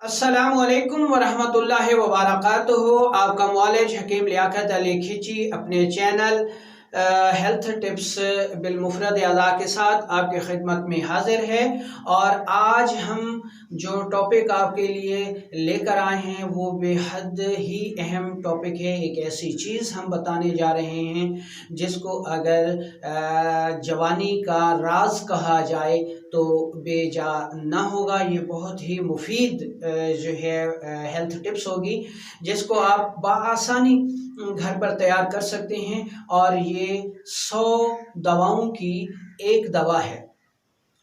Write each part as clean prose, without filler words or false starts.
अस्सलामुअलैकुम वरहमतुल्लाहि वबरकातुहू। आपका मौलज हकीम लियाकत अली खिची अपने चैनल हेल्थ टिप्स बिलमुफरद अज़ा के साथ आपकी खिदमत में हाजिर है। और आज हम जो टॉपिक आपके लिए लेकर आए हैं वो बेहद ही अहम टॉपिक है। एक ऐसी चीज़ हम बताने जा रहे हैं जिसको अगर जवानी का राज कहा जाए तो बेजा ना होगा। ये बहुत ही मुफीद जो है हेल्थ टिप्स होगी जिसको आप बआसानी घर पर तैयार कर सकते हैं। और ये 100 दवाओं की एक दवा है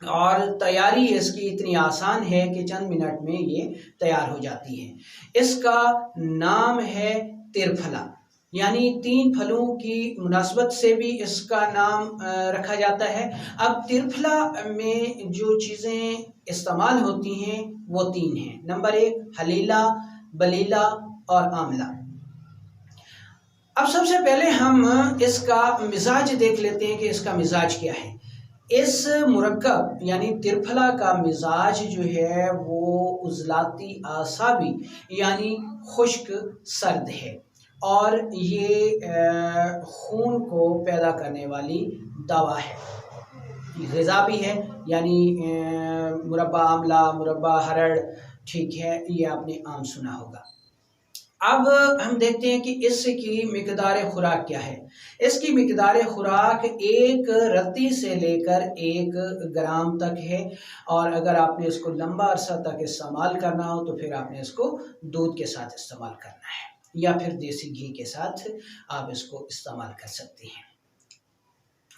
और तैयारी इसकी इतनी आसान है कि चंद मिनट में ये तैयार हो जाती है। इसका नाम है तिरफला, यानी 3 फलों की मुनासबत से भी इसका नाम रखा जाता है। अब तिरफला में जो चीज़ें इस्तेमाल होती हैं वो 3 हैं। नंबर 1 हलीला, बलीला और आंवला। अब सबसे पहले हम इसका मिजाज देख लेते हैं कि इसका मिजाज क्या है। इस मुरक्कब यानी तिरफला का मिजाज जो है वो उजलाती आसाबी यानी खुश्क सर्द है और ये खून को पैदा करने वाली दवा है। ग़िज़ा भी है, यानी मुरब्बा आंवला, मुरब्बा हरड़, ठीक है, ये आपने आम सुना होगा। अब हम देखते हैं कि इसकी मिकदार खुराक क्या है। इसकी मिकदार खुराक 1 रत्ती से लेकर 1 ग्राम तक है। और अगर आपने इसको लंबा अरसा तक इस्तेमाल करना हो तो फिर आपने इसको दूध के साथ इस्तेमाल करना है या फिर देसी घी के साथ आप इसको इस्तेमाल कर सकते हैं।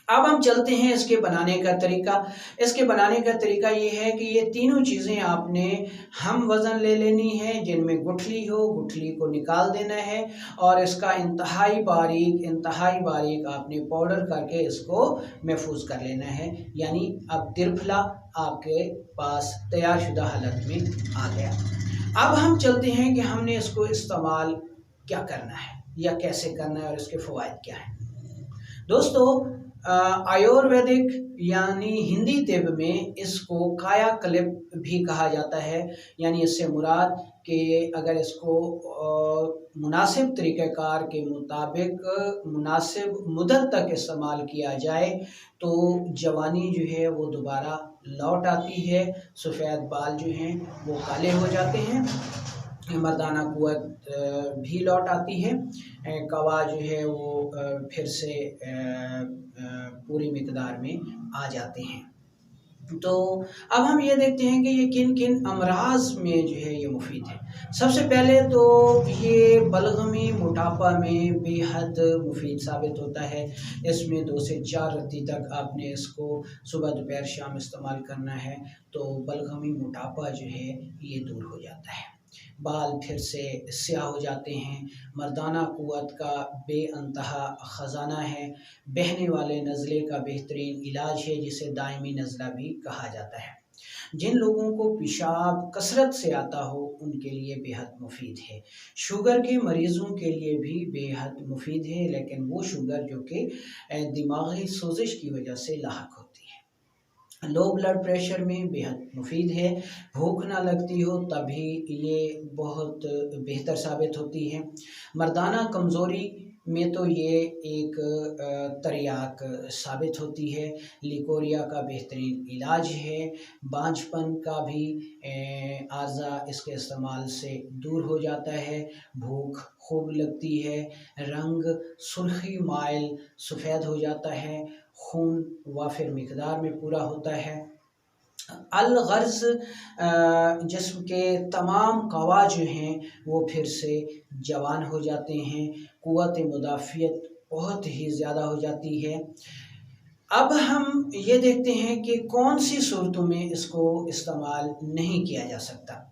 अब हम चलते हैं इसके बनाने का तरीका। इसके बनाने का तरीका ये है कि ये तीनों चीज़ें आपने हम वज़न ले लेनी है जिनमें गुठली हो, गुठली को निकाल देना है और इसका इंतहाई बारीक आपने पाउडर करके इसको महफूज कर लेना है। यानी अब तिरफला आपके पास तैयार शुदा हालत में आ गया। अब हम चलते हैं कि हमने इसको इस्तेमाल क्या करना है या कैसे करना है और इसके फ़वाइद क्या हैं। दोस्तों, आयुर्वेदिक यानी हिंदी तिब में इसको काया कल्प भी कहा जाता है। यानी इससे मुराद कि अगर इसको मुनासिब तरीक़ाकार के मुताबिक मुनासिब मुद्दत तक इस्तेमाल किया जाए तो जवानी जो है वो दोबारा लौट आती है, सफ़ेद बाल जो हैं वो काले हो जाते हैं, मर्दाना कुव्वत भी लौट आती है, कवा जो है वो फिर से पूरी मिकदार में आ जाते हैं। तो अब हम ये देखते हैं कि ये किन किन अमराज में जो है ये मुफीद है। सबसे पहले तो ये बलगमी मोटापा में बेहद मुफीद साबित होता है। इसमें 2 से 4 रत्ती तक आपने इसको सुबह दोपहर शाम इस्तेमाल करना है तो बलगमी मोटापा जो है ये दूर हो जाता है, बाल फिर से स्याह हो जाते हैं, मर्दाना कुव्वत का बेअंतहा ख़जाना है, बहने वाले नज़ले का बेहतरीन इलाज है जिसे दायमी नज़ला भी कहा जाता है। जिन लोगों को पेशाब कसरत से आता हो उनके लिए बेहद मुफीद है। शुगर के मरीज़ों के लिए भी बेहद मुफीद है, लेकिन वो शुगर जो कि दिमागी सोजिश की वजह से लाहक होती है। लो ब्लड प्रेशर में बेहद मुफीद है। भूख ना लगती हो तभी ये बहुत बेहतर साबित होती है। मर्दाना कमज़ोरी में तो ये एक तरियाक साबित होती है। लिकोरिया का बेहतरीन इलाज है। बांझपन का भी आर्ज़ा इसके इस्तेमाल से दूर हो जाता है। भूख खूब लगती है, रंग सुर्खी माइल सफ़ेद हो जाता है, खून वाफिर मिकदार में पूरा होता है। अलगर्ज जिस्म के तमाम कवा जो हैं वो फिर से जवान हो जाते हैं, कुव्वत मुदाफ़ियत बहुत ही ज़्यादा हो जाती है। अब हम ये देखते हैं कि कौन सी सूरतों में इसको इस्तेमाल नहीं किया जा सकता।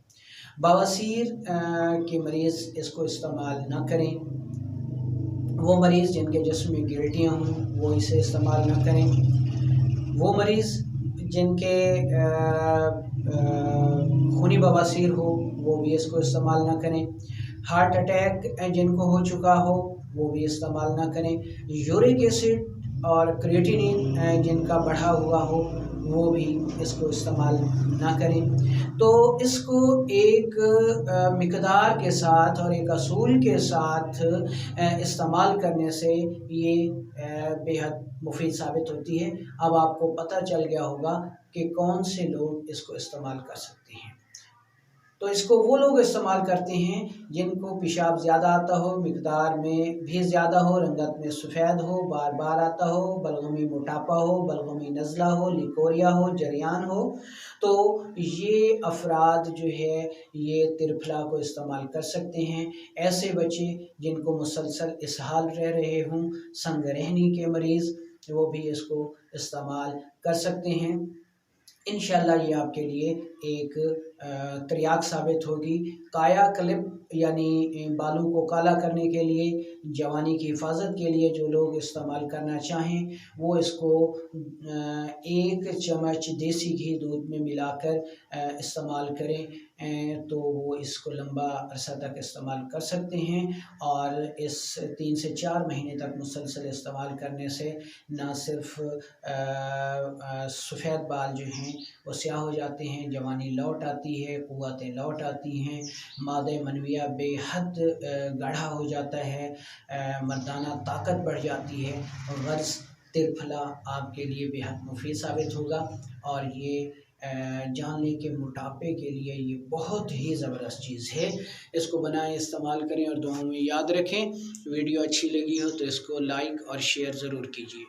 बवासीर के मरीज़ इसको इस्तेमाल ना करें। वो मरीज़ जिनके जिस्म में गिल्टियाँ हों वो इसे इस्तेमाल ना करें। वो मरीज़ जिनके खूनी बवासीर हो वो भी इसको इस्तेमाल ना करें। हार्ट अटैक जिनको हो चुका हो वो भी इस्तेमाल ना करें। यूरिक एसिड और क्रिएटिनिन जिनका बढ़ा हुआ हो वो भी इसको इस्तेमाल ना करें। तो इसको एक मिकदार के साथ और एक असूल के साथ इस्तेमाल करने से ये बेहद मुफीद साबित होती है। अब आपको पता चल गया होगा कि कौन से लोग इसको इस्तेमाल कर सकते हैं। तो इसको वो लोग इस्तेमाल करते हैं जिनको पेशाब ज़्यादा आता हो, मिकदार में भी ज़्यादा हो, रंगत में सफ़ेद हो, बार बार आता हो, बलगमी मोटापा हो, बलगमी नज़ला हो, लिकोरिया हो, जरियान हो। तो ये अफराद जो है ये तिरफला को इस्तेमाल कर सकते हैं। ऐसे बच्चे जिनको मुसलसल इसहाल रह रहे हों, संगरहनी के मरीज़, वो भी इसको इस्तेमाल कर सकते हैं। इंशाल्लाह ये आपके लिए एक त्रियाक साबित होगी। काया क्लिप यानी बालों को काला करने के लिए, जवानी की हिफाजत के लिए जो लोग इस्तेमाल करना चाहें वो इसको 1 चम्मच देसी घी दूध में मिलाकर इस्तेमाल करें, तो वो इसको लंबा अरसा तक इस्तेमाल कर सकते हैं। और इस 3 से 4 महीने तक मुसलसल इस्तेमाल करने से ना सिर्फ सफ़ेद बाल जो हैं वो स्याह हो जाते हैं, जवानी लौट आती है, क़ुव्वतें लौट आती हैं, मादे मनविया बेहद गाढ़ा हो जाता है, मर्दाना ताकत बढ़ जाती है। और गर्ज़ तिरफला आपके लिए बेहद मुफीद साबित होगा। और ये जानने के मोटापे के लिए ये बहुत ही ज़बरदस्त चीज़ है। इसको बनाएं, इस्तेमाल करें और दुआओं में याद रखें। वीडियो अच्छी लगी हो तो इसको लाइक और शेयर ज़रूर कीजिए।